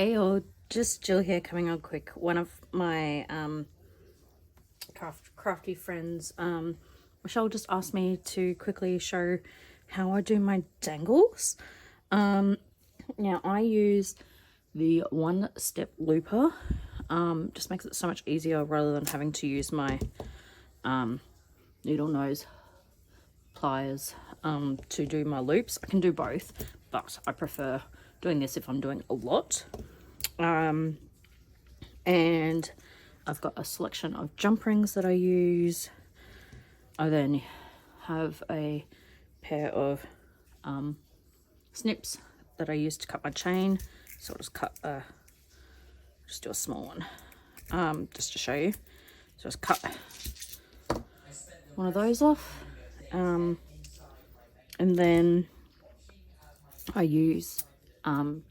Hey all, just Jill here coming on quick. One of my crafty friends, Michelle, just asked me to quickly show how I do my dangles. Now I use the one-step looper. Just makes it so much easier rather than having to use my needle nose pliers to do my loops. I can do both, but I prefer doing this if I'm doing a lot. And I've got a selection of jump rings that I use. I then have a pair of snips that I use to cut my chain. So I'll just do a small one, just to show you. So just cut one of those off, and then I use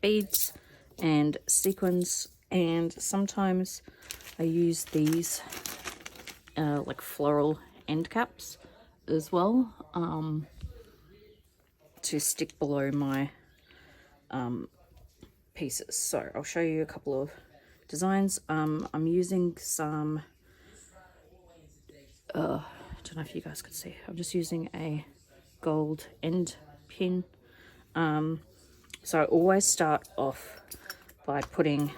beads and sequins, and sometimes I use these like floral end caps as well, to stick below my pieces. So I'll show you a couple of designs. I'm using some I don't know if you guys could see, I'm just using a gold end pin. So I always start off by putting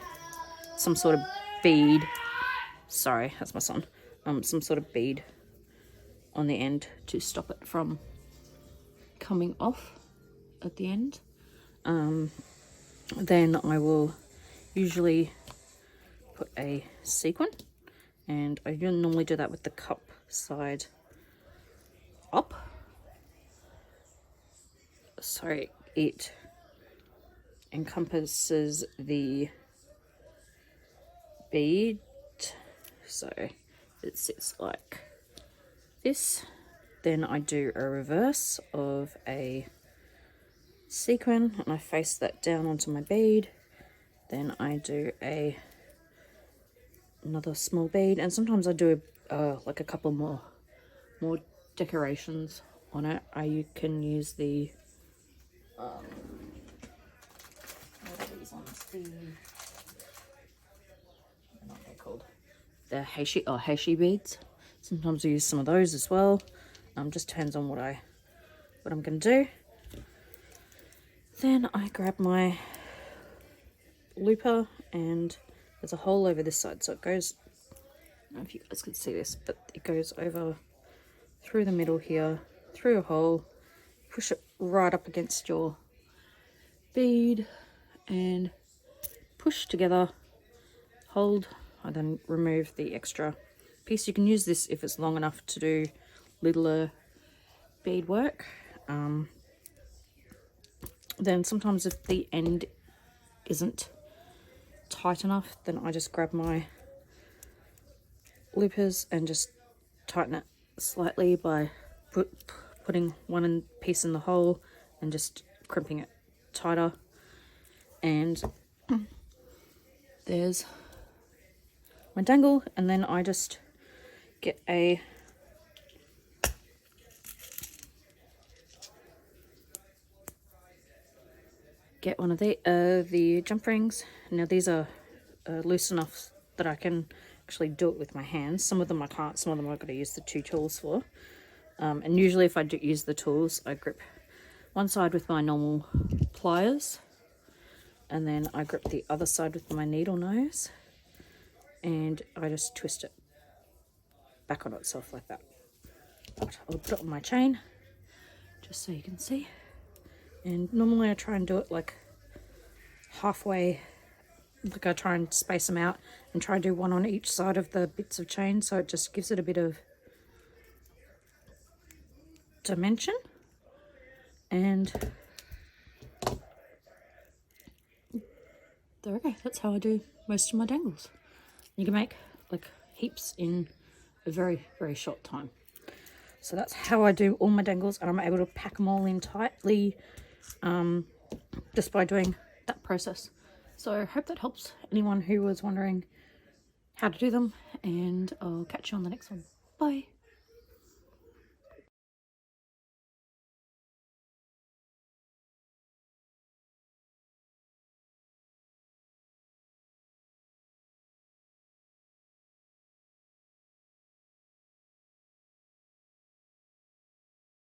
some sort of bead, sorry, that's my son, some sort of bead on the end to stop it from coming off at the end. Then I will usually put a sequin, and I normally do that with the cup side up, so it encompasses the bead, so it sits like this. Then I do a reverse of a sequin and I face that down onto my bead. Then I do another small bead, and sometimes I do like a couple more decorations on it. You can use the what are these ones? What are they called? The heishi beads. Sometimes I use some of those as well. Just depends on what I'm gonna do. Then I grab my looper, and there's a hole over this side, so it goes, I don't know if you guys can see this, but it goes over through the middle here, through a hole, push it right up against your bead and push together, hold. I then remove the extra piece. You can use this if it's long enough to do littler bead work. Then sometimes if the end isn't tight enough, then I just grab my loopers and just tighten it slightly by putting one piece in the hole and just crimping it tighter. And there's my dangle, and then I just get one of the jump rings. Now these are loose enough that I can actually do it with my hands. Some of them I can't, some of them I've got to use the two tools for. And usually if I do use the tools, I grip one side with my normal pliers, and then I grip the other side with my needle nose, and I just twist it back on itself like that. But I'll put it on my chain just so you can see. And normally I try and do it like halfway, like I try and space them out and try and do one on each side of the bits of chain, so it just gives it a bit of dimension. And there we go, that's how I do most of my dangles. You can make like heaps in a very, very short time. So that's how I do all my dangles, and I'm able to pack them all in tightly just by doing that process. So I hope that helps anyone who was wondering how to do them, and I'll catch you on the next one. Bye.